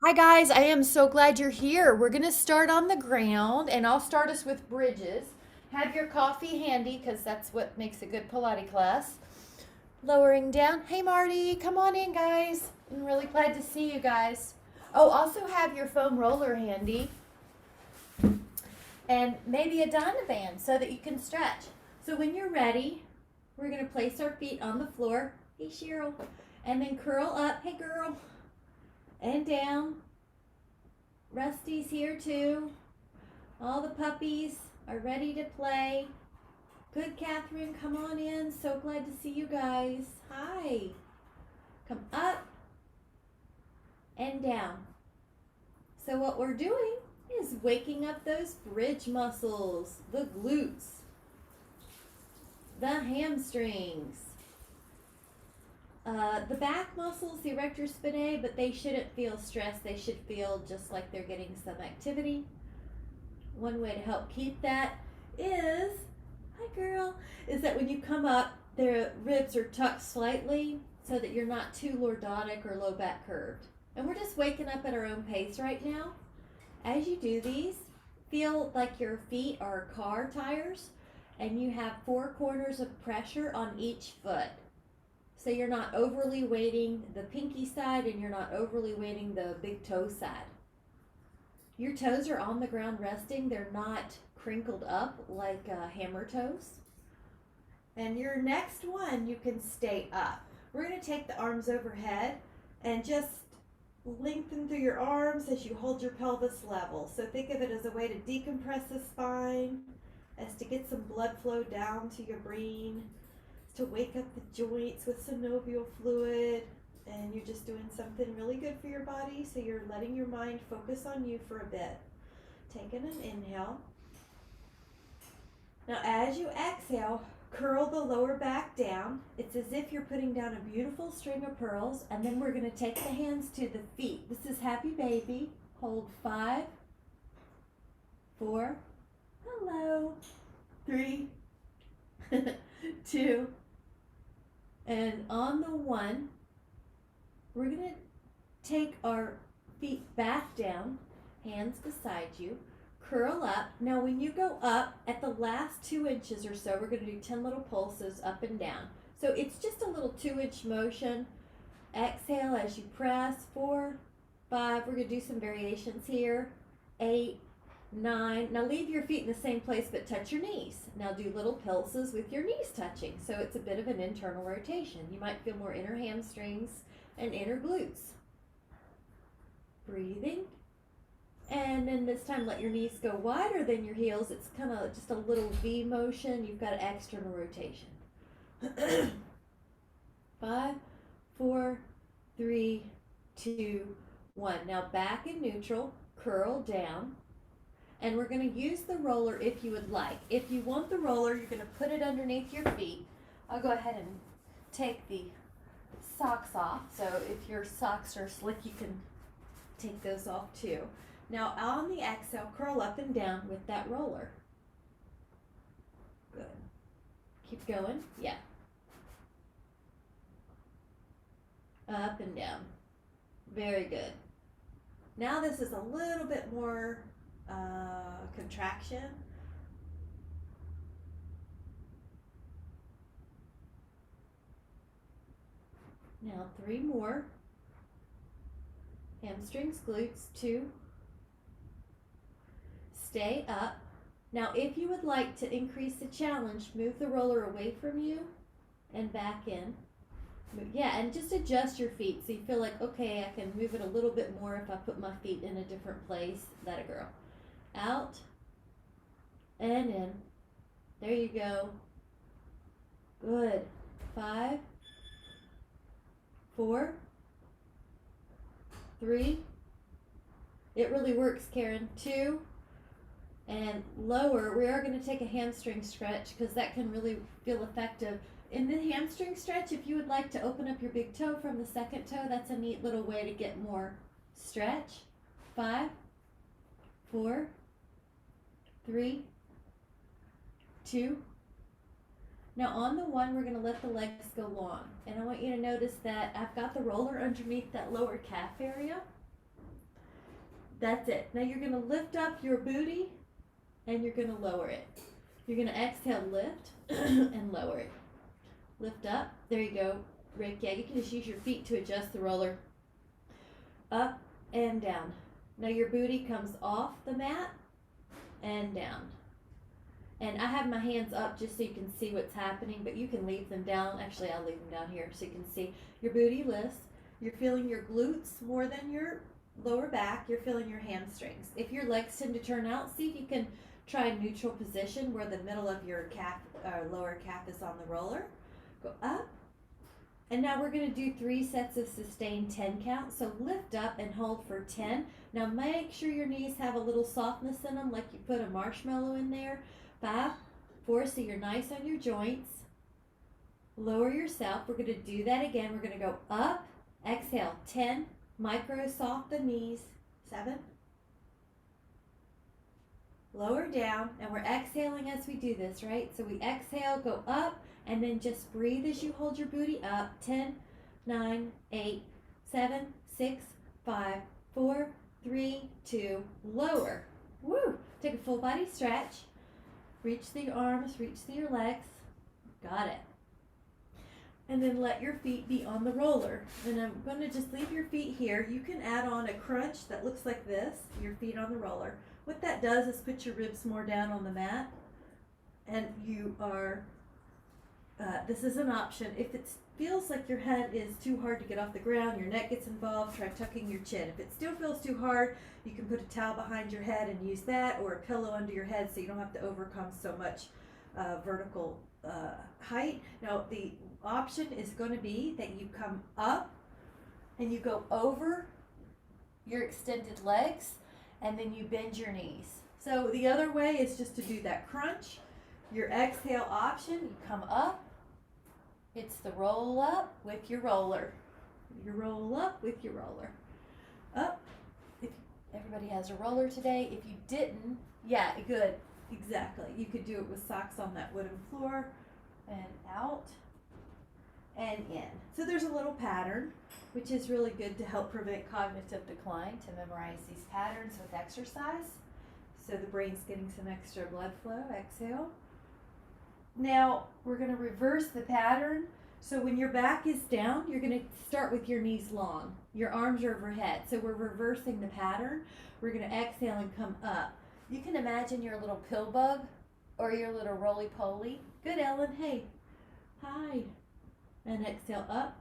Hi guys, I am so glad you're here. We're going to start on the ground and I'll start us with bridges. Have your coffee handy because that's what makes a good Pilates class. Lowering down. Hey Marty, come on in guys. I'm really glad to see you guys. Oh, also have your foam roller handy and maybe a Dynaband so that you can stretch. So when you're ready, we're going to place our feet on the floor. Hey Cheryl. And then curl up. Hey girl. And down. Rusty's here too. All the puppies are ready to play. Good, Catherine, come on in. So glad to see you guys. Hi. Come up and down. So what we're doing is waking up those bridge muscles, the glutes, the hamstrings, the back muscles, the erector spinae, but they shouldn't feel stressed. They should feel just like they're getting some activity. One way to help keep that is, hi girl, is that when you come up, the ribs are tucked slightly so that you're not too lordotic or low back curved. And we're just waking up at our own pace right now. As you do these, feel like your feet are car tires and you have four corners of pressure on each foot. So you're not overly weighting the pinky side and you're not overly weighting the big toe side. Your toes are on the ground resting. They're not crinkled up like hammer toes. And your next one, you can stay up. We're going to take the arms overhead and just lengthen through your arms as you hold your pelvis level. So think of it as a way to decompress the spine, as to get some blood flow down to your brain, to wake up the joints with synovial fluid, and you're just doing something really good for your body, so you're letting your mind focus on you for a bit. Taking an inhale. Now as you exhale, curl the lower back down. It's as if you're putting down a beautiful string of pearls, and then we're going to take the hands to the feet. This is happy baby. Hold 5, 4, hello, 3, 2, and on the 1, we're going to take our feet back down, hands beside you, curl up. Now when you go up, at the last 2 inches or so, we're going to do 10 little pulses up and down. So it's just a little 2-inch motion. Exhale as you press. 4, 5, we're going to do some variations here. 8, 9. Now leave your feet in the same place but touch your knees. Now do little pulses with your knees touching. So it's a bit of an internal rotation. You might feel more inner hamstrings and inner glutes. Breathing. And then this time let your knees go wider than your heels. It's kind of just a little V motion. You've got an external rotation. 5, 4, 3, 2, 1. Now back in neutral, curl down. And we're going to use the roller if you would like. If you want the roller, you're going to put it underneath your feet. I'll go ahead and take the socks off. So if your socks are slick, you can take those off too. Now on the exhale, curl up and down with that roller. Good. Keep going. Yeah. Up and down. Very good. Now this is a little bit more contraction. Now 3 more. Hamstrings, glutes, 2. Stay up. Now if you would like to increase the challenge, move the roller away from you and back in. Yeah, and just adjust your feet so you feel like, okay, I can move it a little bit more if I put my feet in a different place. That a girl. Out and in. There you go. Good. 5, 4, 3. It really works, Karen. 2. And lower, we are going to take a hamstring stretch because that can really feel effective. In the hamstring stretch, if you would like to open up your big toe from the second toe, that's a neat little way to get more stretch. 5, 4, 3, 2. Now on the 1, we're going to let the legs go long. And I want you to notice that I've got the roller underneath that lower calf area. That's it. Now you're going to lift up your booty and you're going to lower it. You're going to exhale, lift, and lower it. Lift up. There you go, Rick. Yeah, you can just use your feet to adjust the roller. Up and down. Now your booty comes off the mat and down. And I have my hands up just so you can see what's happening, but you can leave them down. Actually, I'll leave them down here so you can see. Your booty lifts. You're feeling your glutes more than your lower back. You're feeling your hamstrings. If your legs tend to turn out, see if you can try a neutral position where the middle of your calf, lower calf is on the roller. Go up. And now we're going to do 3 sets of sustained 10 count. So lift up and hold for 10. Now make sure your knees have a little softness in them, like you put a marshmallow in there. 5, 4, so you're nice on your joints. Lower yourself. We're going to do that again. We're going to go up, exhale, 10, micro soft the knees, 7, lower down, and we're exhaling as we do this, right? So we exhale, go up, and then just breathe as you hold your booty up, 10, 9, 8, 7, 6, 5, 4, 3, 2, lower. Woo! Take a full body stretch. Reach the arms, reach through your legs. Got it. And then let your feet be on the roller. And I'm going to just leave your feet here. You can add on a crunch that looks like this, your feet on the roller. What that does is put your ribs more down on the mat. And you are, this is an option. If it feels like your head is too hard to get off the ground, your neck gets involved, try tucking your chin. If it still feels too hard, you can put a towel behind your head and use that, or a pillow under your head so you don't have to overcome so much vertical height. Now the option is going to be that you come up and you go over your extended legs and then you bend your knees. So the other way is just to do that crunch. Your exhale option, you come up. It's the roll up with your roller. You roll up with your roller. Up. If everybody has a roller today. If you didn't, yeah, good. Exactly. You could do it with socks on that wooden floor and out and in. So there's a little pattern, which is really good to help prevent cognitive decline, to memorize these patterns with exercise. So the brain's getting some extra blood flow. Exhale. Now we're going to reverse the pattern. So when your back is down, you're going to start with your knees long. Your arms are overhead. So we're reversing the pattern. We're going to exhale and come up. You can imagine your little pill bug or your little roly-poly. Good, Ellen. Hey. Hi. And exhale up.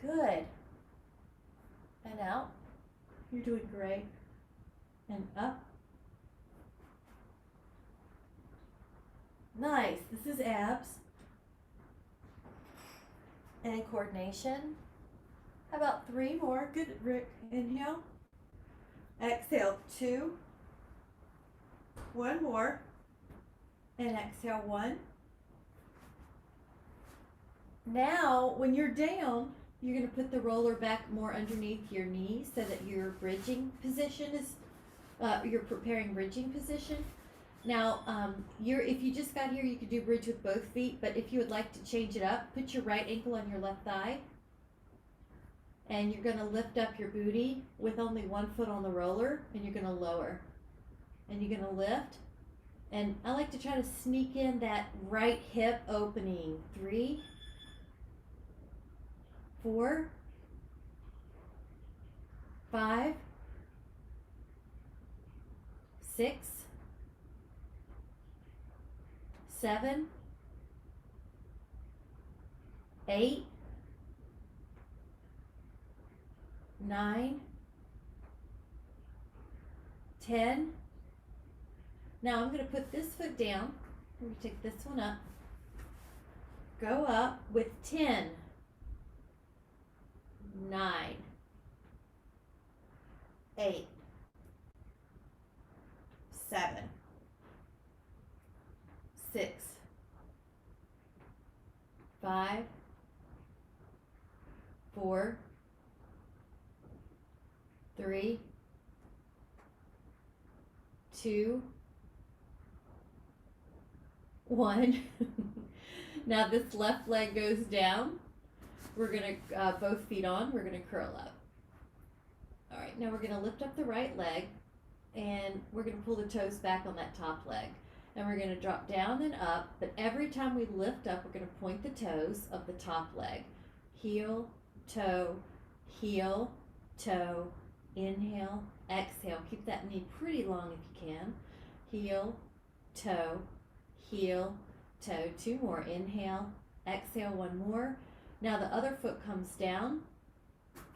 Good. And out. You're doing great. And up. Nice. This is abs. And coordination. How about 3 more? Good, Rick. Inhale. Exhale, 2. 1 more. And exhale, 1. Now, when you're down, you're going to put the roller back more underneath your knees so that your bridging position is, you're preparing bridging position. Now, if you just got here, you could do bridge with both feet, but if you would like to change it up, put your right ankle on your left thigh, and you're going to lift up your booty with only 1 foot on the roller, and you're going to lower, and you're going to lift, and I like to try to sneak in that right hip opening. 3, 4, 5, 6, 7, 8, 9, 10. Now I'm going to put this foot down. I'm going to take this one up. Go up with 10, 9, 8, 7, 6, 5, 4, 3, 2, 1. Now this left leg goes down. We're going to, both feet on, we're going to curl up. All right, now we're going to lift up the right leg, and we're going to pull the toes back on that top leg. And we're going to drop down and up, but every time we lift up, we're going to point the toes of the top leg. Heel, toe, inhale, exhale. Keep that knee pretty long if you can. Heel, toe. 2 more. Inhale, exhale, 1 more. Now the other foot comes down.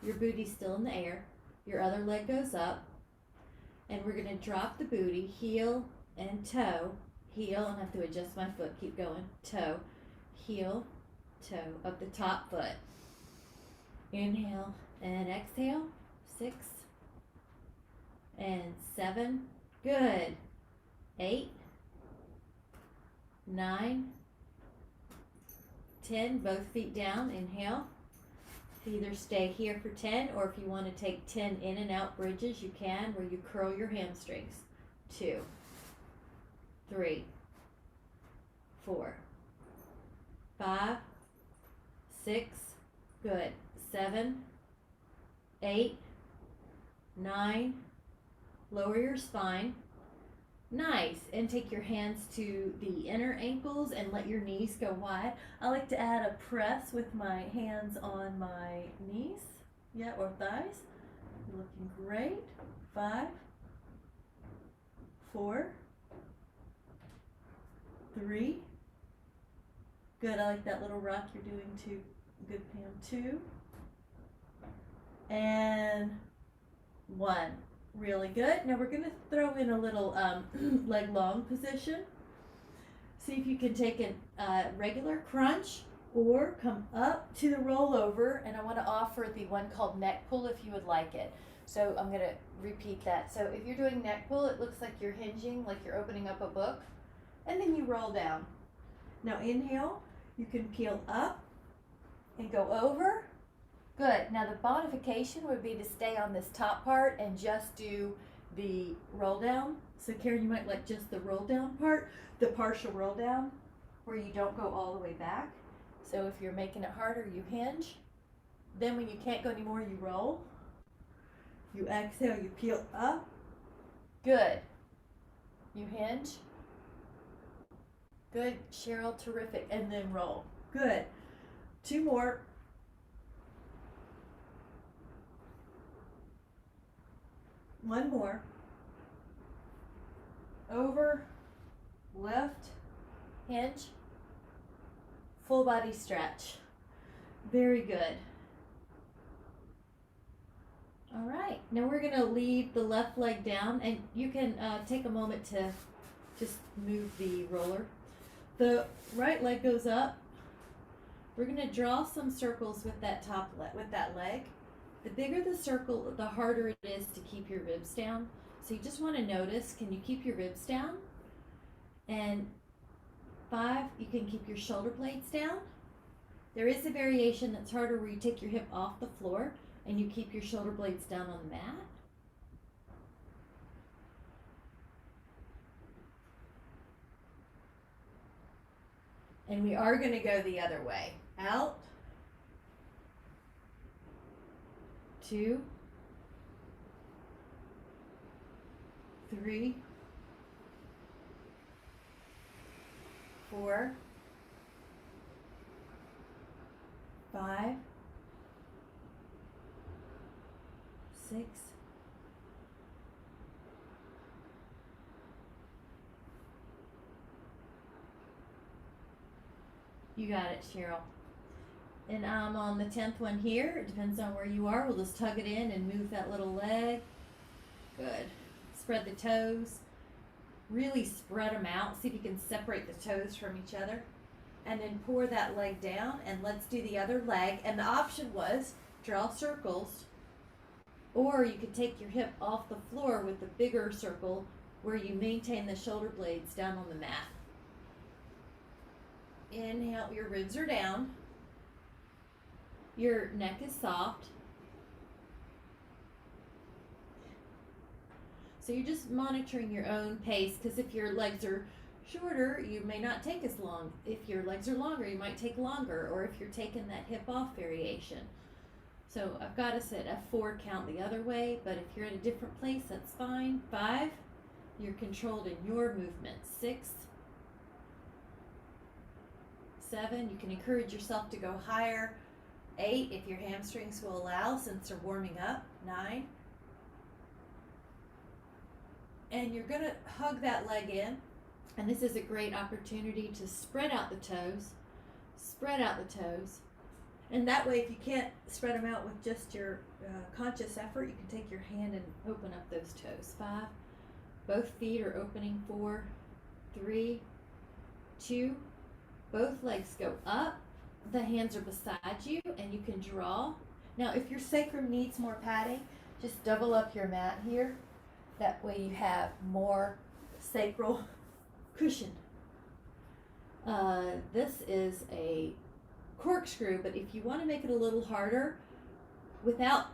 Your booty's still in the air. Your other leg goes up. And we're going to drop the booty, heel and toe. Heel, and I have to adjust my foot. Keep going. Toe, heel, toe of the top foot. Inhale and exhale. 6 and 7. Good. 8, 9, 10. Both feet down. Inhale. Either stay here for 10, or if you want to take 10 in and out bridges, you can, where you curl your hamstrings. 2, 3, 4, 5, 6. Good. 7, 8, 9. Lower your spine. Nice. And take your hands to the inner ankles and let your knees go wide. I like to add a press with my hands on my knees. Yeah, or thighs. You're looking great. 5, 4, 3. Good. I like that little rock you're doing too. Good, Pam. 2 and 1. Really good. Now we're going to throw in a little leg long position. See if you can take a regular crunch or come up to the rollover. And I want to offer the one called neck pull if you would like it. So I'm going to repeat that. So if you're doing neck pull, it looks like you're hinging, like you're opening up a book. And then you roll down. Now inhale. You can peel up and go over. Good. Now the modification would be to stay on this top part and just do the roll down. So Karen, you might like just the roll down part, the partial roll down, where you don't go all the way back. So if you're making it harder, you hinge. Then when you can't go anymore, you roll. You exhale, you peel up. Good. You hinge. Good. Cheryl, terrific. And then roll. Good. 2 more. One more. Over, lift, hinge, full body stretch. Very good. All right, now we're going to leave the left leg down, and you can take a moment to just move the roller. The right leg goes up. We're going to draw some circles with that leg. The bigger the circle, the harder it is to keep your ribs down. So you just want to notice, can you keep your ribs down? And 5, you can keep your shoulder blades down. There is a variation that's harder where you take your hip off the floor and you keep your shoulder blades down on the mat. And we are going to go the other way. Out. 2, 3, 4, 5, 6, 7. You got it, Cheryl. And I'm on the 10th one here. It depends on where you are. We'll just tug it in and move that little leg. Good. Spread the toes. Really spread them out. See if you can separate the toes from each other. And then pour that leg down, and let's do the other leg. And the option was draw circles, or you could take your hip off the floor with the bigger circle where you maintain the shoulder blades down on the mat. Inhale, your ribs are down. Your neck is soft. So you're just monitoring your own pace, because if your legs are shorter, you may not take as long. If your legs are longer, you might take longer, or if you're taking that hip off variation. So I've got us at a 4 count the other way, but if you're at a different place, that's fine. 5, you're controlled in your movement. 6, 7, you can encourage yourself to go higher. 8, if your hamstrings will allow, since they're warming up. 9, and you're going to hug that leg in, and this is a great opportunity to spread out the toes. Spread out the toes. And that way, if you can't spread them out with just your conscious effort, you can take your hand and open up those toes. 5, both feet are opening. 4, 3, 2, both legs go up. The hands are beside you, and you can draw. Now, if your sacrum needs more padding, just double up your mat here. That way you have more sacral cushion. This is a corkscrew, but if you want to make it a little harder, without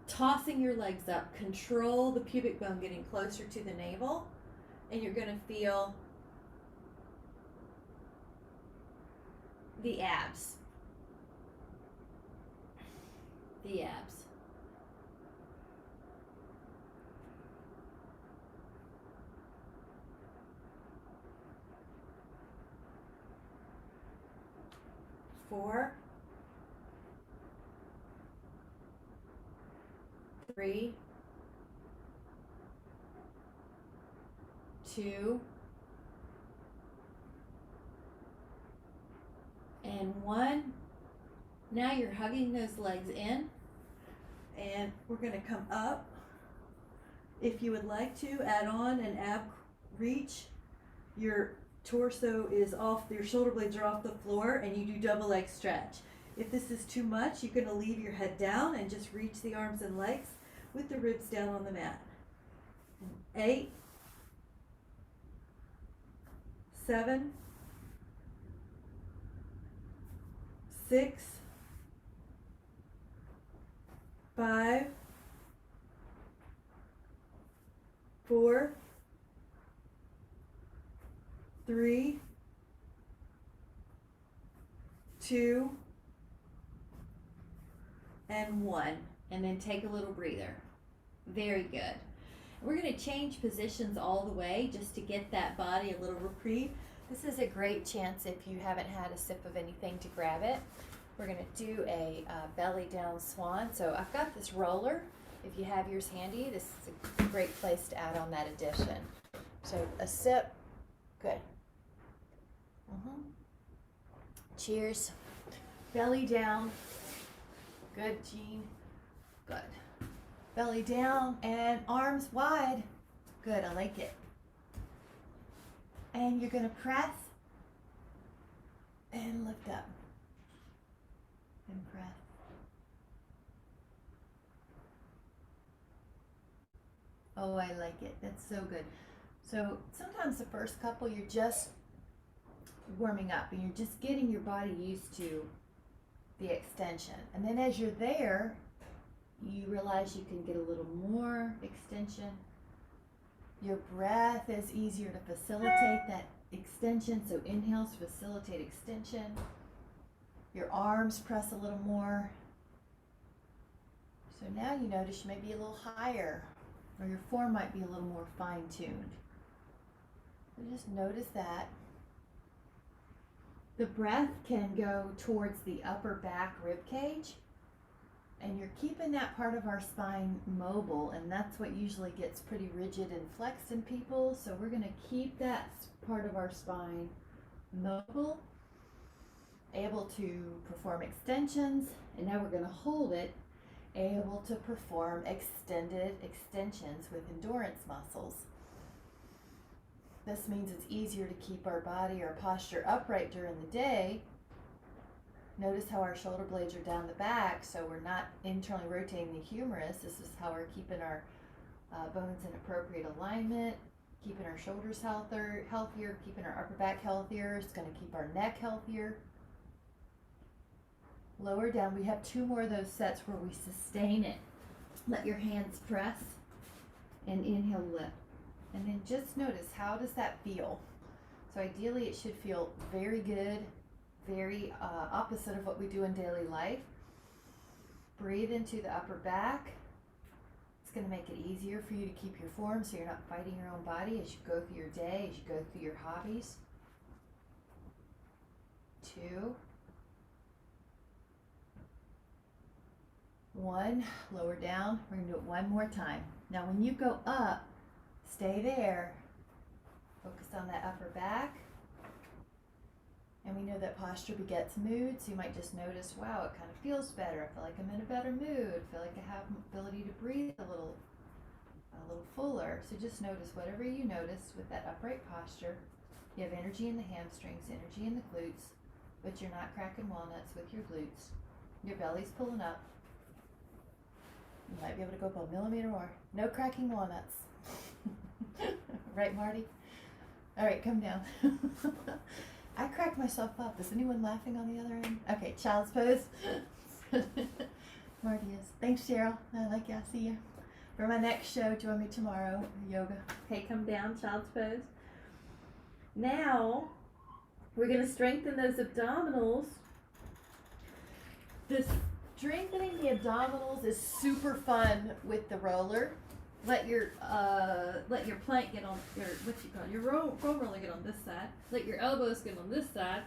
tossing your legs up, control the pubic bone getting closer to the navel, and you're going to feel the abs. The abs. Four, 3, 2, and 1. Now you're hugging those legs in, and we're going to come up. If you would like to add on an ab reach, your torso is off, your shoulder blades are off the floor, and you do double leg stretch. If this is too much, you're going to leave your head down and just reach the arms and legs with the ribs down on the mat. 8, 7, 6, 5, 4, 3, 2, and 1. And then take a little breather. Very good. We're going to change positions all the way just to get that body a little reprieve. This is a great chance, if you haven't had a sip of anything, to grab it. We're going to do a belly down swan. So I've got this roller. If you have yours handy, this is a great place to add on that addition. So a sip. Good. Cheers. Belly down. Good, Jean. Good. Belly down and arms wide. Good, I like it. And you're going to press and lift up. And press. Oh, I like it. That's so good. So sometimes the first couple, you're just warming up and you're just getting your body used to the extension. And then as you're there, you realize you can get a little more extension. Your breath is easier to facilitate that extension. So inhales facilitate extension. Your arms press a little more. So now you notice you may be a little higher, or your form might be a little more fine-tuned. So just notice that. The breath can go towards the upper back rib cage, and you're keeping that part of our spine mobile, and that's what usually gets pretty rigid and flexed in people. So we're going to keep that part of our spine mobile, able to perform extensions, and now we're going to hold it, able to perform extended extensions with endurance muscles. This means it's easier to keep our body, our posture upright during the day. Notice how our shoulder blades are down the back, so we're not internally rotating the humerus. This is how we're keeping our bones in appropriate alignment, keeping our shoulders healthier, keeping our upper back healthier. It's going to keep our neck healthier. Lower down, we have 2 more of those sets where we sustain it. Let your hands press and inhale, lift. And then just notice, how does that feel? So ideally it should feel very good, very opposite of what we do in daily life. Breathe into the upper back. It's going to make it easier for you to keep your form so you're not fighting your own body as you go through your day, as you go through your hobbies. 2, 1, lower down. We're going to do it one more time. Now when you go up, stay there. Focus on that upper back. And we know that posture begets mood, so you might just notice, wow, it kind of feels better. I feel like I'm in a better mood. I feel like I have the ability to breathe a little fuller. So just notice whatever you notice with that upright posture. You have energy in the hamstrings, energy in the glutes, but you're not cracking walnuts with your glutes. Your belly's pulling up. You might be able to go up a millimeter more. No cracking walnuts. Right, Marty? All right, come down. I cracked myself up. Is anyone laughing on the other end? Okay, child's pose. Marty is. Thanks, Cheryl. I like you. I'll see you. For my next show, join me tomorrow. Yoga. Okay, come down, child's pose. Now, we're going to strengthen those abdominals. Strengthening the abdominals is super fun with the roller. Let your plank get on your foam roller get on this side. Let your elbows get on this side.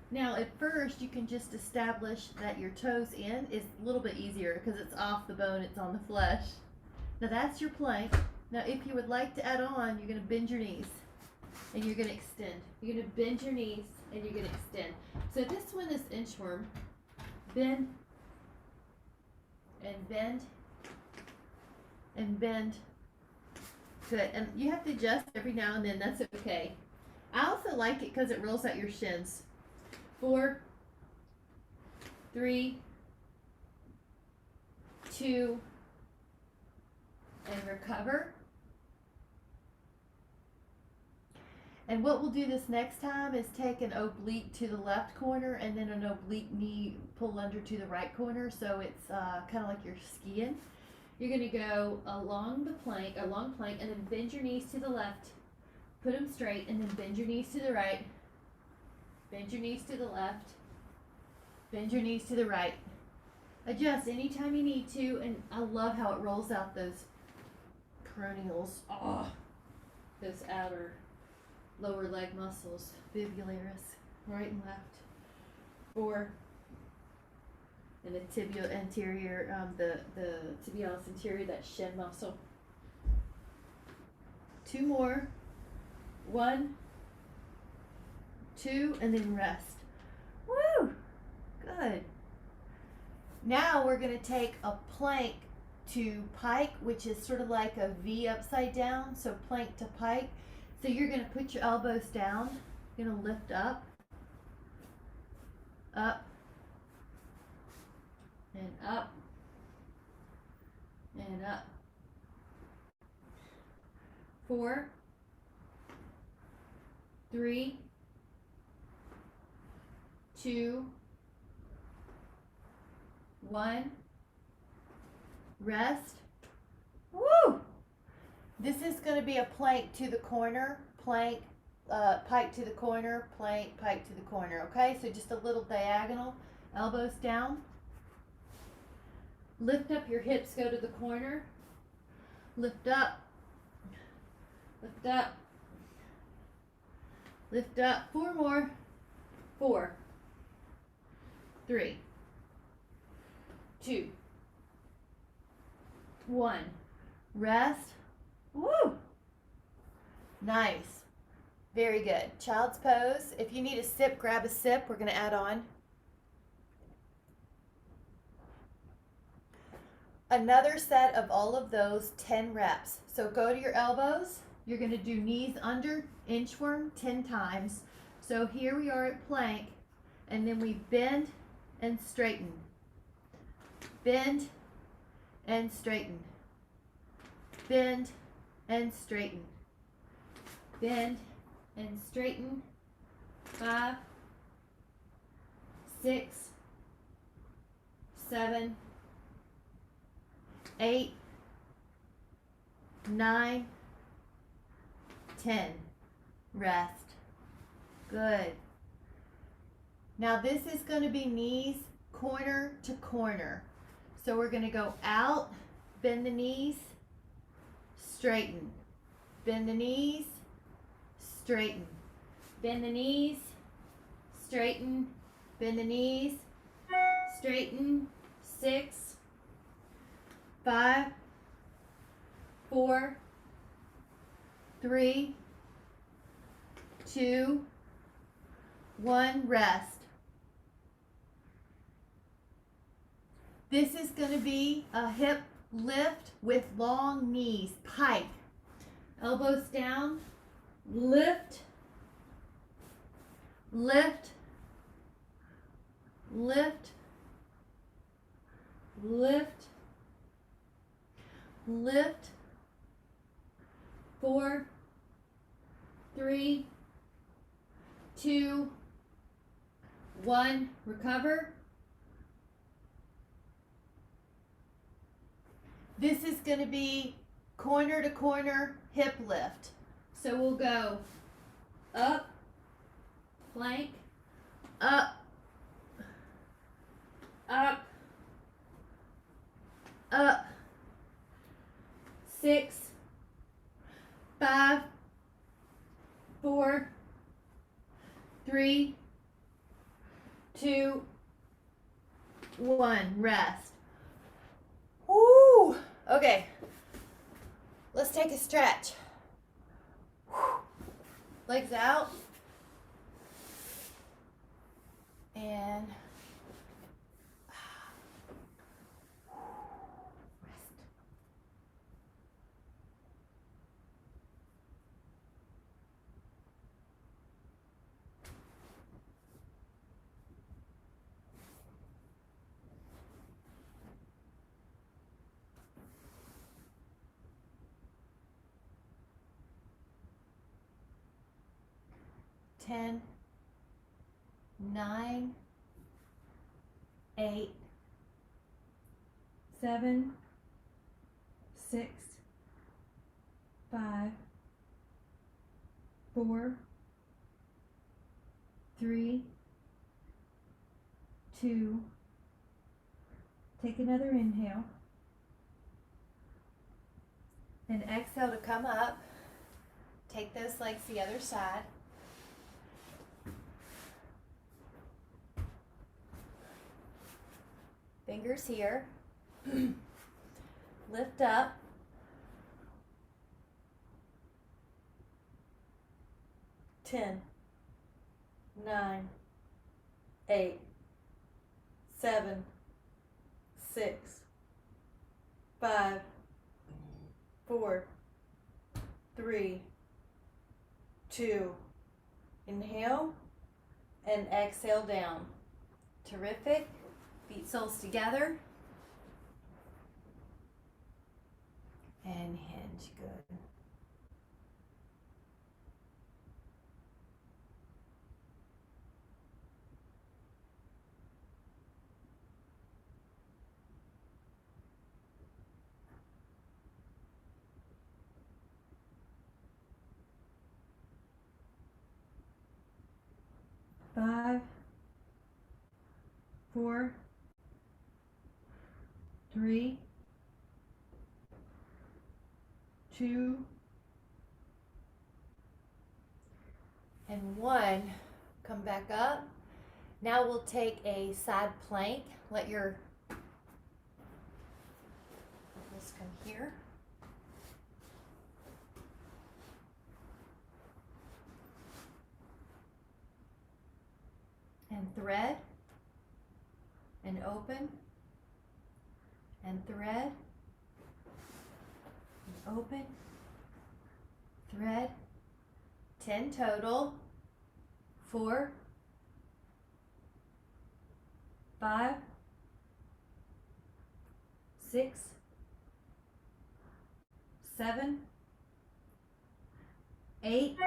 Now at first you can just establish that your toes in is a little bit easier because it's off the bone, it's on the flesh. Now that's your plank. Now if you would like to add on, you're going to bend your knees and you're going to extend. You're going to bend your knees and you're going to extend. So this one is inchworm. Bend and bend and bend. Good. And you have to adjust every now and then. That's okay. I also like it because it rolls out your shins. 4, 3, 2, and recover. And what we'll do this next time is take an oblique to the left corner and then an oblique knee pull under to the right corner, so it's kind of like you're skiing. You're going to go along the plank, a long plank, and then bend your knees to the left. Put them straight, and then bend your knees to the right. Bend your knees to the left. Bend your knees to the right. Adjust anytime you need to, and I love how it rolls out those peroneals. Oh, those outer lower leg muscles, fibularis, right and left. 4. And the tibial anterior, the tibialis anterior, that shin muscle. 2 more. 1, 2, and then rest. Woo! Good. Now we're going to take a plank to pike, which is sort of like a V upside down, so plank to pike. So you're going to put your elbows down. You're going to lift up, up, and up, and up. 4, 3, 2, 1. Rest. Woo! This is going to be a plank to the corner, plank, pike to the corner, plank, pike to the corner. Okay, so just a little diagonal. Elbows down. Lift up your hips, go to the corner. Lift up. Lift up. Lift up. 4 more. 4, 3, 2, 1. Rest. Woo! Nice. Very good. Child's pose. If you need a sip, grab a sip. We're going to add on. Another set of all of those 10 reps. So go to your elbows. You're going to do knees under, inchworm 10 times. So here we are at plank, and then we bend and straighten. Bend and straighten. Bend and straighten. Bend and straighten. 5, 6, 7, 8, 9, 10. Rest. Good. Now this is going to be knees corner to corner. So we're going to go out, bend the knees, straighten. Bend the knees, straighten. Bend the knees, straighten. Bend the knees, straighten. 6, 5, 4, 3, 2, 1, rest. This is going to be a hip lift with long knees, pike. Elbows down, lift, lift, lift, lift, lift. 4, 3, 2, 1, recover. This is going to be corner to corner hip lift. So we'll go up, plank, up, up, up. 6, 5, 4, 3, 2, 1, rest. Woo! Okay, let's take a stretch. Legs out. And rest. Ten, 9, 8, 7, 6, 5, 4, 3, 2. Take another inhale. and exhale to come up. Take those legs the other side. Fingers here. Lift up. Ten, 9, 8, 7, 6, 5, 4, 3, 2. Inhale and exhale down. Terrific. Feet soles together. And hinge. Good. Five, 4, 3, 2, And 1. Come back up. Now we'll take a side plank. Let your ankles come here. And thread. And open. And thread. And open. Thread. 10 total. 4, 5, 6, 7, 8,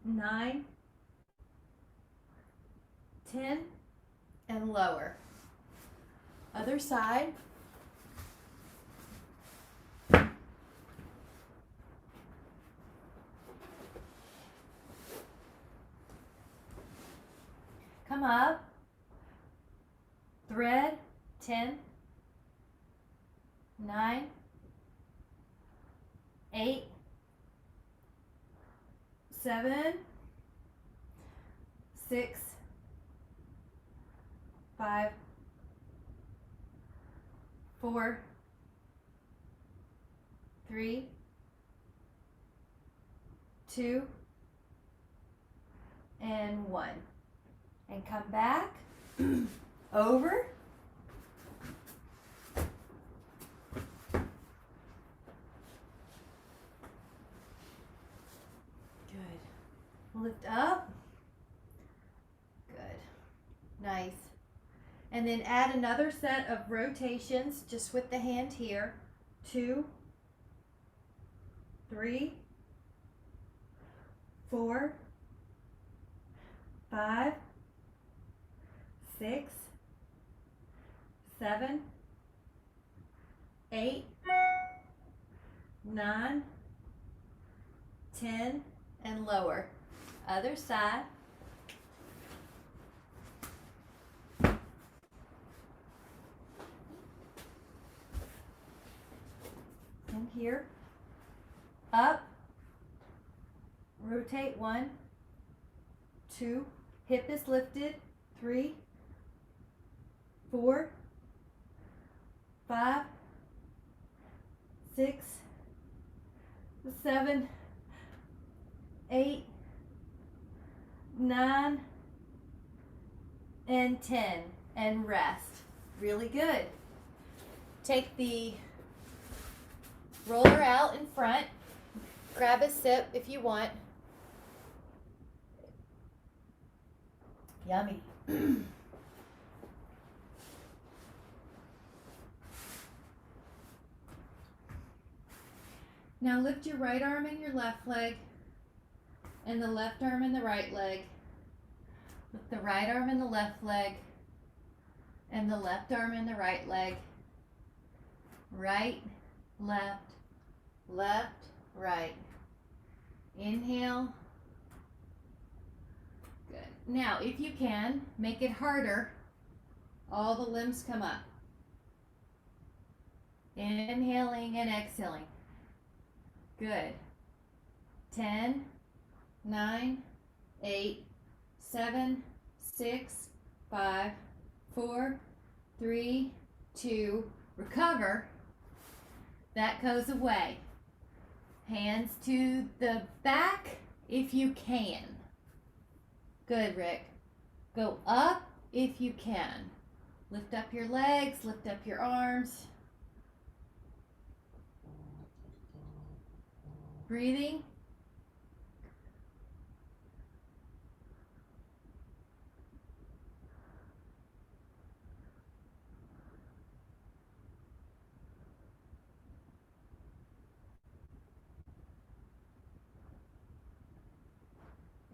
9, 10. and lower. Other side. Come up, thread, 10, 9, 8, 7, 6, 5, 4, 3, 2, and 1. And come back, over. Good. Lift up. Good. Nice. And then add another set of rotations just with the hand here. 2, 3, 4, 5, 6, 7, 8, 9, 10, and lower. Other side. And here. Up. Rotate 1, 2, hip is lifted, 3, 4, 5, 6, 7, 8, 9, and 10, and rest. Really good. Take the roller out in front. Grab a sip if you want. Yummy. Now lift your right arm and your left leg, and the left arm and the right leg. Lift the right arm and the left leg, and the left arm and the right leg. Right, left, left, right. Inhale. Good. Now, if you can, make it harder. All the limbs come up. Inhaling and exhaling. Good. 10, 9, 8, 7, 6, 5, 4, 3, 2, recover. That goes away. Hands to the back if you can. Good, Rick. Go up if you can. Lift up your legs, lift up your arms. Breathing.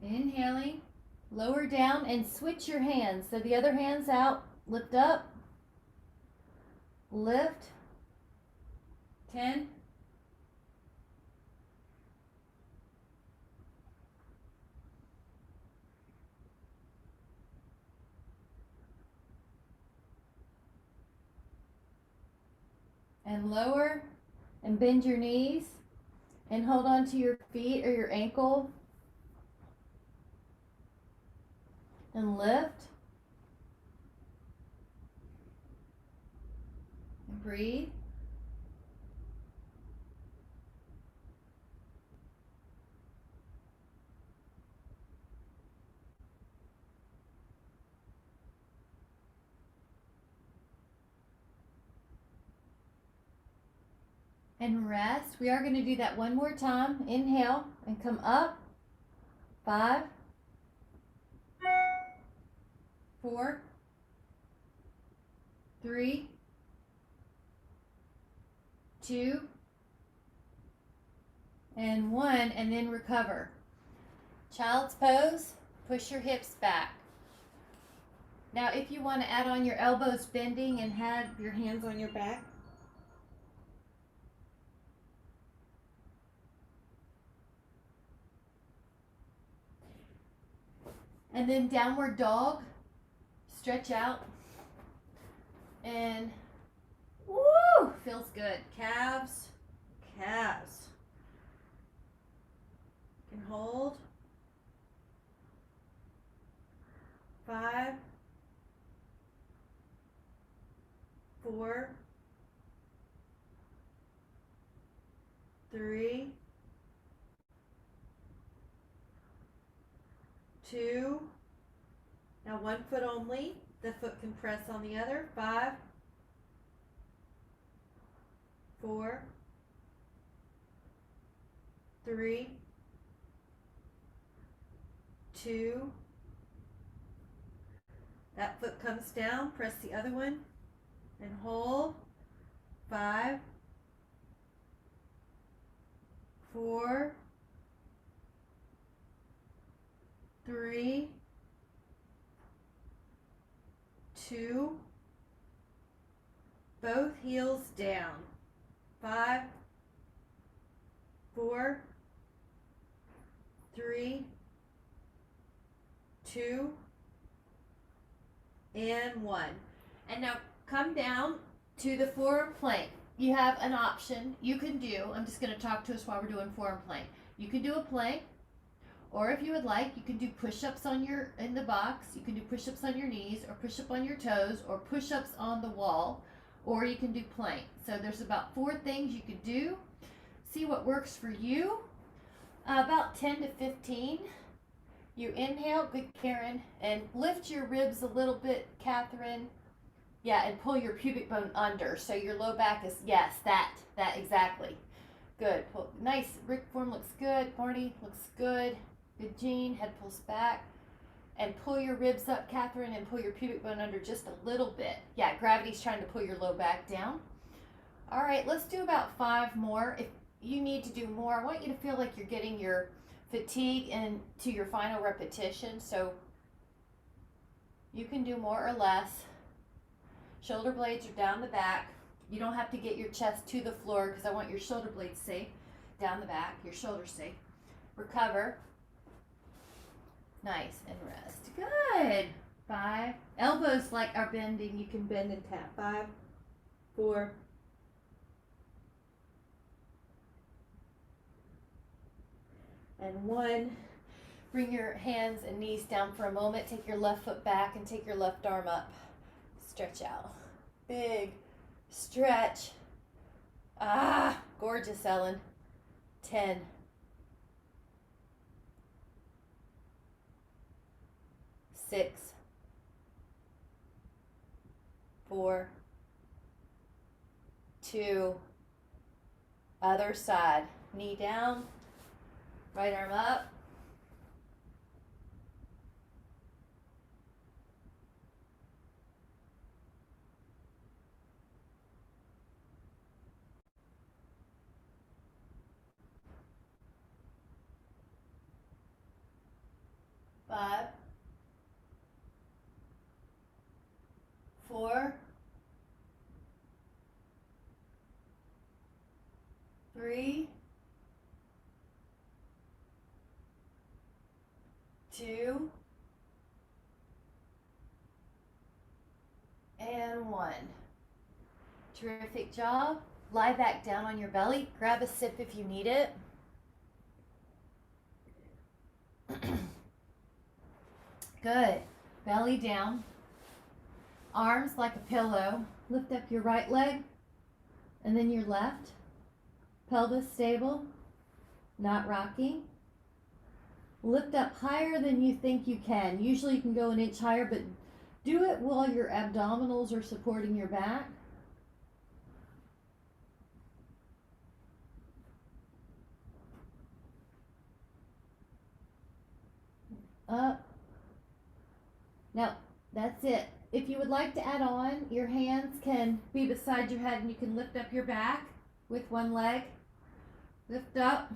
Inhaling, lower down and switch your hands. So the other hand's out, lift up, lift, 10, and lower, and bend your knees, and hold on to your feet or your ankle. And lift. And breathe. And rest. We are going to do that one more time. Inhale and come up. 5, 4, 3, 2, and 1, and then recover. Child's pose, push your hips back. Now if you want to add on your elbows bending and have your hands on your back. And then downward dog, stretch out in. Woo! Feels good. Calves, calves. Can hold. 5, 4, 3, 2. Now one foot only. The foot can press on the other. 5, 4, 3, 2. That foot comes down. Press the other one and hold. 5, 4, 3, 2. Both heels down. 5, 4, 3, 2, and 1. And now come down to the forearm plank. You have an option you can do. I'm just going to talk to us while we're doing forearm plank. You can do a plank, or if you would like, you can do push-ups in the box. You can do push-ups on your knees, or push-up on your toes, or push-ups on the wall, or you can do plank. So there's about 4 things you could do. See what works for you. About 10 to 15. You inhale, good Karen, and lift your ribs a little bit, Catherine. Yeah, and pull your pubic bone under. So your low back is, yes, that exactly. Good. Pull, nice. Rick form looks good. Marty looks good. Good, Jean. Head pulls back. And pull your ribs up, Catherine, and pull your pubic bone under just a little bit. Yeah, gravity's trying to pull your low back down. All right, let's do about 5 more. If you need to do more, I want you to feel like you're getting your fatigue into your final repetition. So you can do more or less. Shoulder blades are down the back. You don't have to get your chest to the floor because I want your shoulder blades safe. Down the back, your shoulders safe. Recover. Nice, and rest. Good. 5. Elbows like are bending. You can bend and tap. 5, 4, 1. Bring your hands and knees down for a moment. Take your left foot back and take your left arm up. Stretch out. Big stretch. Ah, gorgeous, Ellen. 10. 6, 4, 2. Other side. Knee down. Right arm up. 5, 4, 3, 2, and 1. Terrific job. Lie back down on your belly. Grab a sip if you need it. Good. Belly down. Arms like a pillow. Lift up your right leg and then your left. Pelvis stable, not rocking. Lift up higher than you think you can. Usually you can go an inch higher, but do it while your abdominals are supporting your back. Up. Now, that's it. If you would like to add on, your hands can be beside your head and you can lift up your back with one leg. Lift up.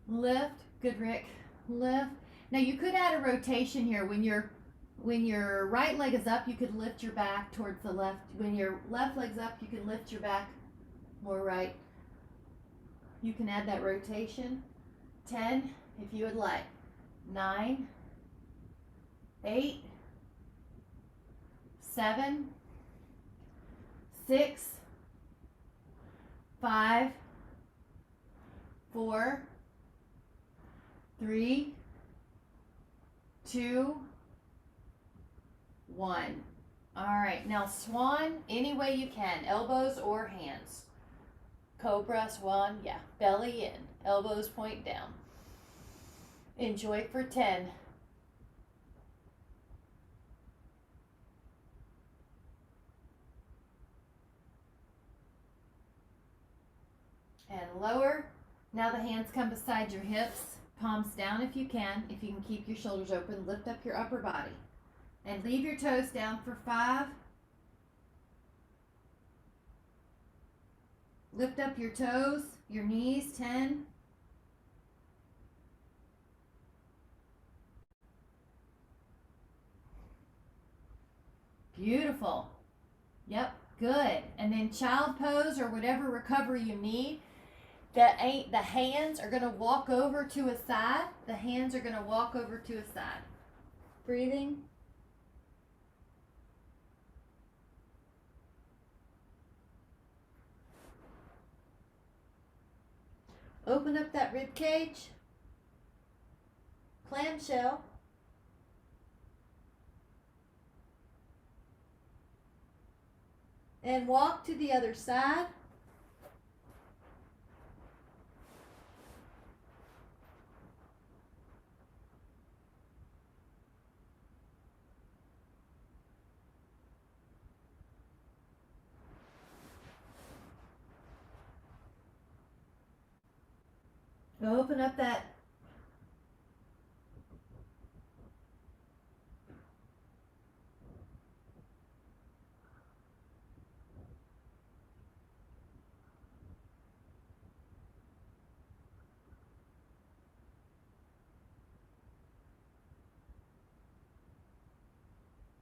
Lift. Good, Rick. Lift. Now you could add a rotation here. When your right leg is up, you could lift your back towards the left. When your left leg's up, you can lift your back more right. You can add that rotation. 10, if you would like. 9, 8, 7, 6, 5, 4, 3, 2, 1. All right, now swan any way you can, elbows or hands. Cobra Swan, yeah, belly in, elbows point down. Enjoy for 10. And lower. Now the hands come beside your hips, palms down if you can. If you can keep your shoulders open, lift up your upper body. And leave your toes down for 5. Lift up your toes, your knees, 10. Beautiful. Yep, good. And then child pose or whatever recovery you need. The hands are going to walk over to a side. The hands are going to walk over to a side. Breathing. Open up that rib cage. Clamshell. And walk to the other side. Open up that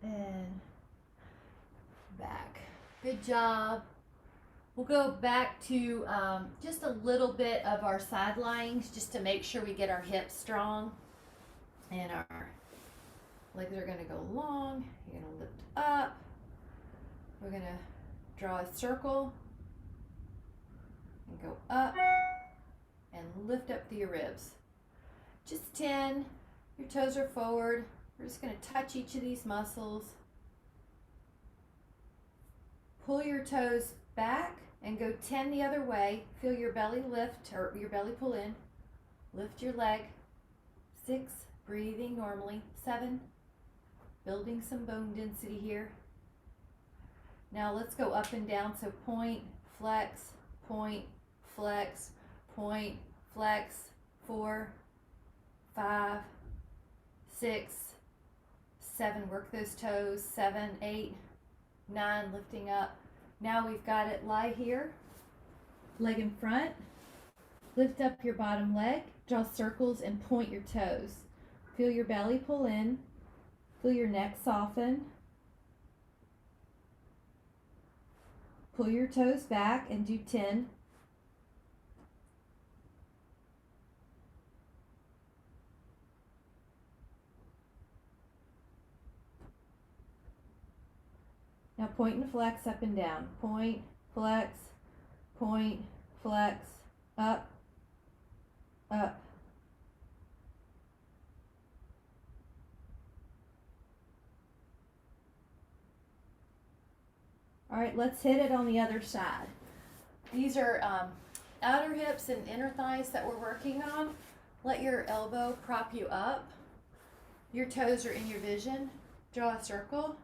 and back. Good job. We'll go back to just a little bit of our side lyings just to make sure we get our hips strong and our legs are going to go long. You're going to lift up. We're going to draw a circle and go up and lift up through your ribs. Just 10. Your toes are forward. We're just going to touch each of these muscles. Pull your toes back and go 10 the other way. Feel your belly lift or your belly pull in. Lift your leg. 6, breathing normally. 7, building some bone density here. Now let's go up and down. So point, flex, point, flex, point, flex. 4, 5, 6, 7. Work those toes. 7, 8, 9, lifting up. Now we've got it lie here, leg in front, lift up your bottom leg, draw circles and point your toes. Feel your belly pull in, feel your neck soften. Pull your toes back and do 10. Now point and flex up and down. Point, flex, up, up. All right, let's hit it on the other side. These are outer hips and inner thighs that we're working on. Let your elbow prop you up. Your toes are in your vision. Draw a circle.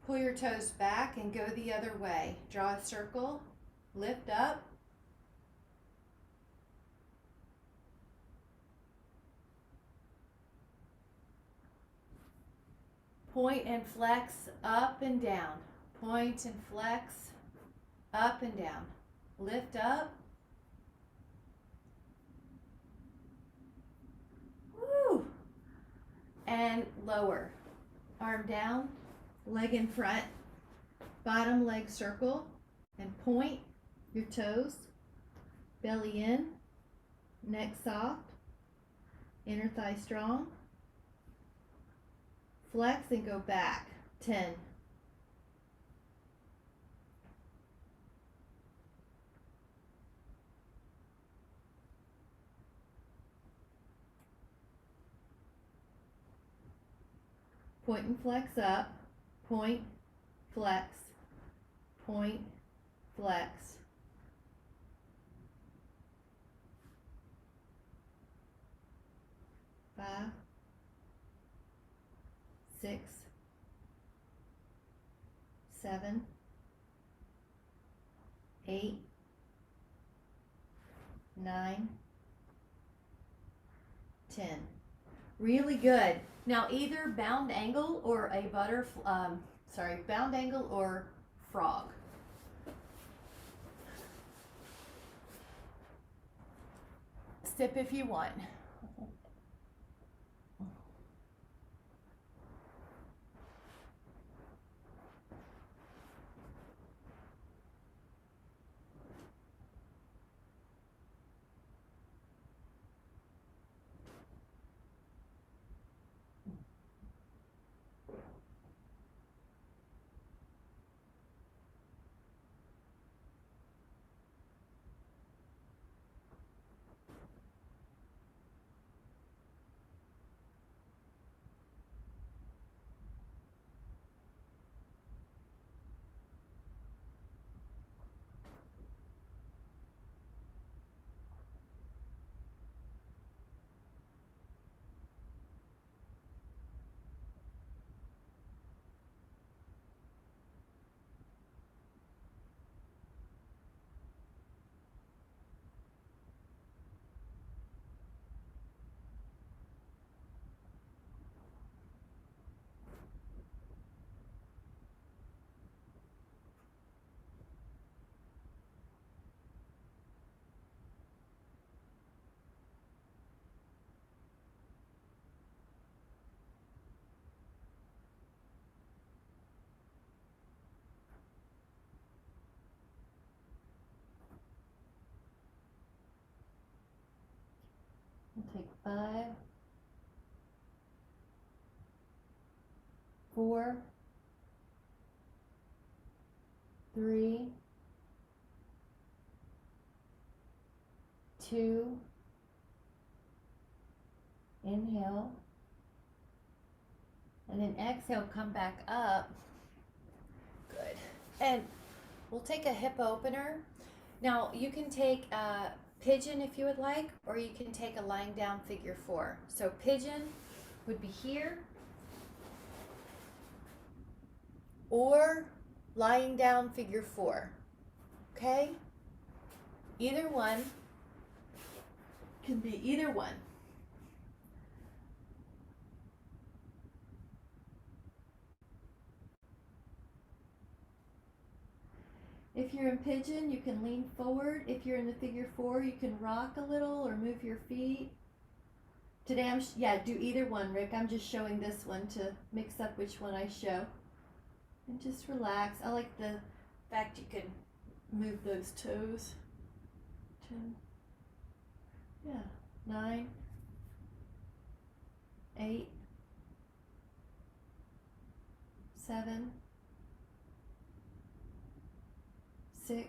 Pull your toes back and go the other way. Draw a circle, lift up. Point and flex up and down. Point and flex up and down. Lift up. Woo! And lower. Arm down. Leg in front, bottom leg circle, and point your toes, belly in, Neck soft. Inner thigh strong. Flex and go back. 10. Point and flex up. Point, flex, point, flex. 5, 6, 7, 8, 9, 10. Really good. Now either bound angle or a bound angle or frog. Sip if you want. We'll take 5, 4, 3, 2, inhale, and then exhale, come back up. Good. And we'll take a hip opener. Now you can take a pigeon if you would like, or you can take a lying down figure 4. So pigeon would be here, or lying down figure 4. Okay? Either one can be either one. If you're in pigeon, you can lean forward. If you're in the figure 4, you can rock a little or move your feet. Today do either one, Rick. I'm just showing this one to mix up which one I show. And just relax. I like the fact you can move those toes. 10, 9, 8, 7, 6,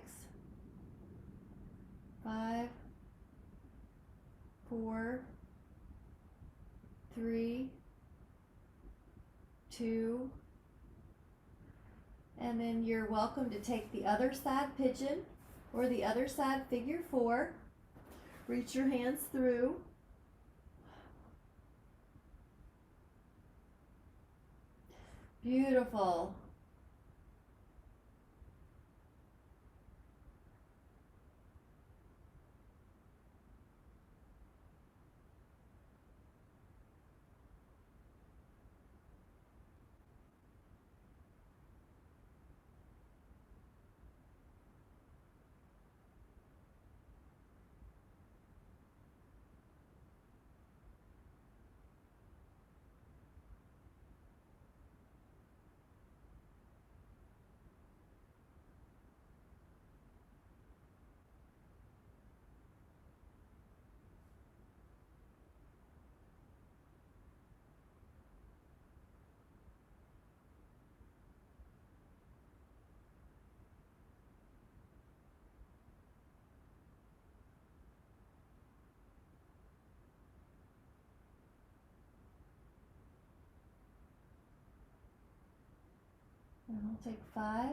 5, 4, 3, 2, and then you're welcome to take the other side pigeon or the other side figure 4. Reach your hands through. Beautiful. And we'll take 5,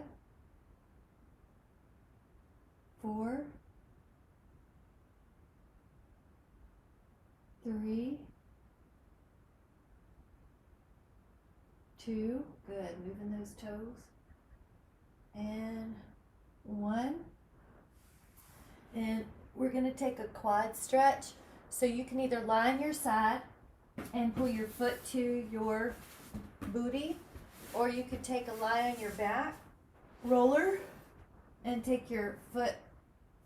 4, 3, 2, good, moving those toes, and 1. And we're going to take a quad stretch, so you can either lie on your side and pull your foot to your booty, or you could take a lie on your back roller and take your foot,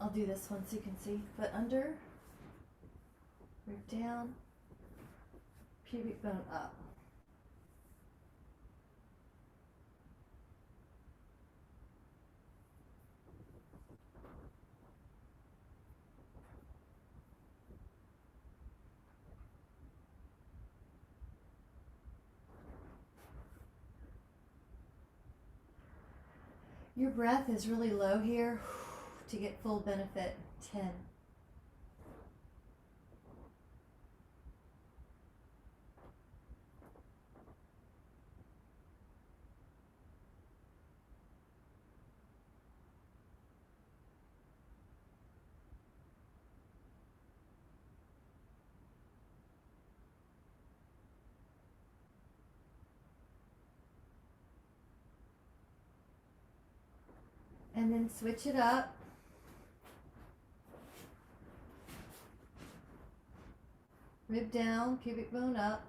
I'll do this one so you can see, foot under, rib down, pubic bone up. Your breath is really low here to get full benefit. 10. And then switch it up. Rib down, pubic bone up.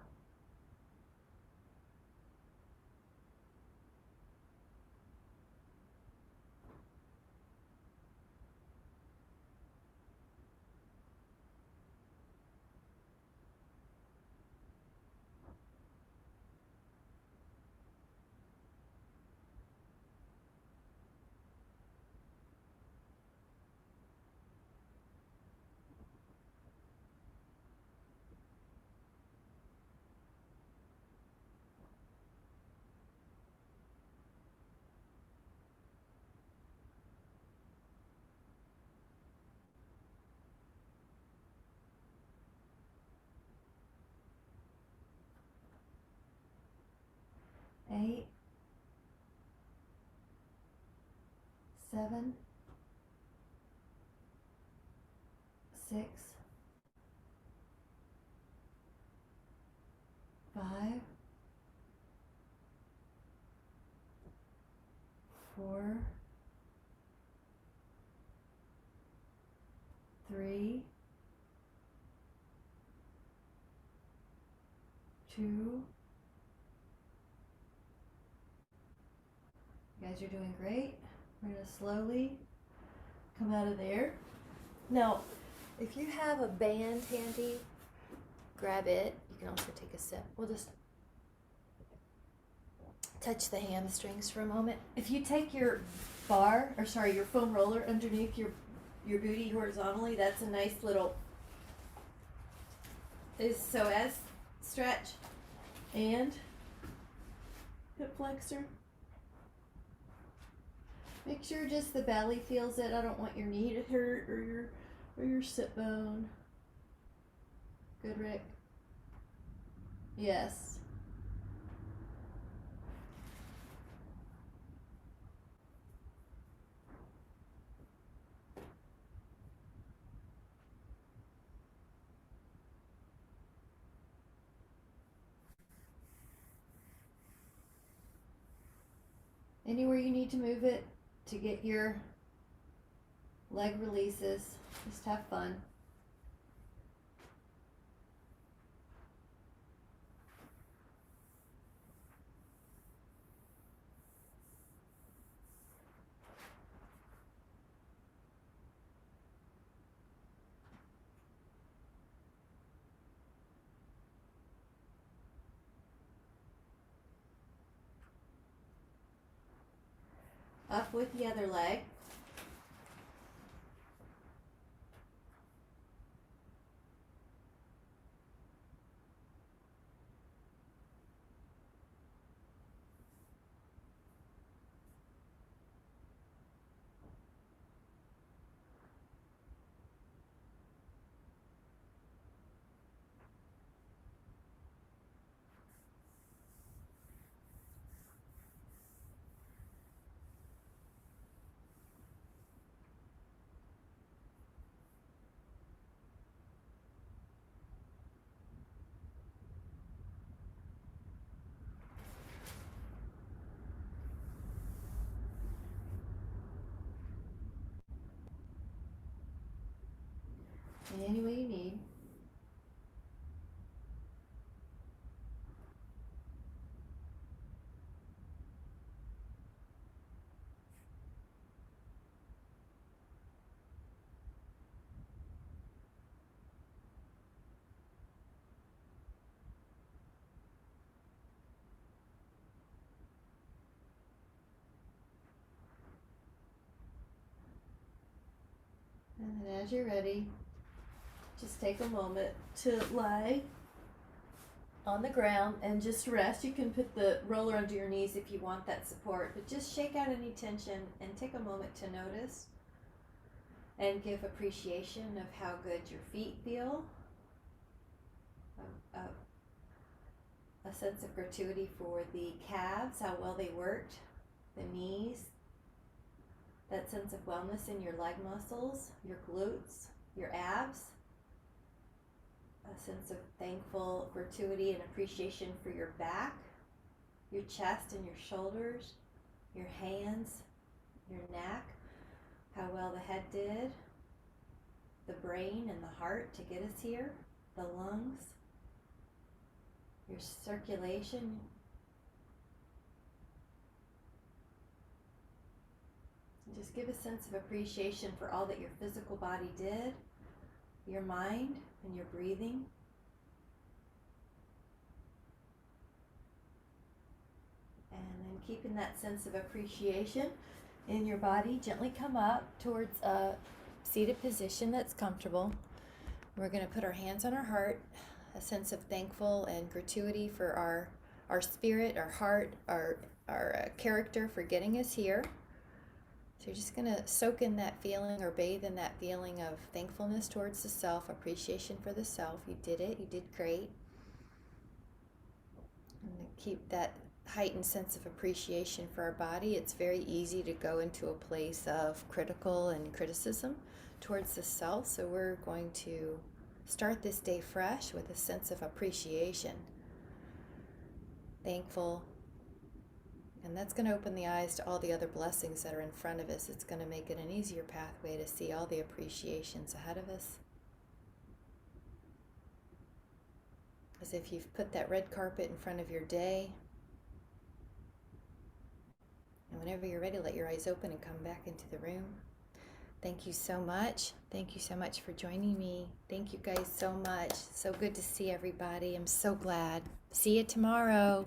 Eight, 7, 6, 5, 4, 3, 2. You guys are doing great. We're going to slowly come out of there. Now, if you have a band handy, grab it. You can also take a sip. We'll just touch the hamstrings for a moment. If you take your your foam roller underneath your booty horizontally, that's a nice little psoas stretch and hip flexor. Make sure just the belly feels it. I don't want your knee to hurt or your sit bone. Good, Rick? Yes. Anywhere you need to move it to get your leg releases, just have fun. Up with the other leg. in any way you need. And then as you're ready, just take a moment to lie on the ground and just rest. You can put the roller under your knees if you want that support, but just shake out any tension and take a moment to notice and give appreciation of how good your feet feel. A sense of gratuity for the calves, how well they worked, the knees, that sense of wellness in your leg muscles, your glutes, your abs, a sense of thankful gratuity and appreciation for your back, your chest and your shoulders, your hands, your neck, how well the head did, the brain and the heart to get us here, the lungs, your circulation. Just give a sense of appreciation for all that your physical body did, your mind, and your breathing. And then keeping that sense of appreciation in your body, gently come up towards a seated position that's comfortable. We're going to put our hands on our heart, a sense of thankful and gratuity for our spirit, our heart, our character for getting us here. So you're just going to soak in that feeling or bathe in that feeling of thankfulness towards the self, appreciation for the self. You did it. You did great. And keep that heightened sense of appreciation for our body. It's very easy to go into a place of critical and criticism towards the self. So we're going to start this day fresh with a sense of appreciation, thankful. And that's going to open the eyes to all the other blessings that are in front of us. It's going to make it an easier pathway to see all the appreciations ahead of us. As if you've put that red carpet in front of your day. And whenever you're ready, let your eyes open and come back into the room. Thank you so much. Thank you so much for joining me. Thank you guys so much. So good to see everybody. I'm so glad. See you tomorrow.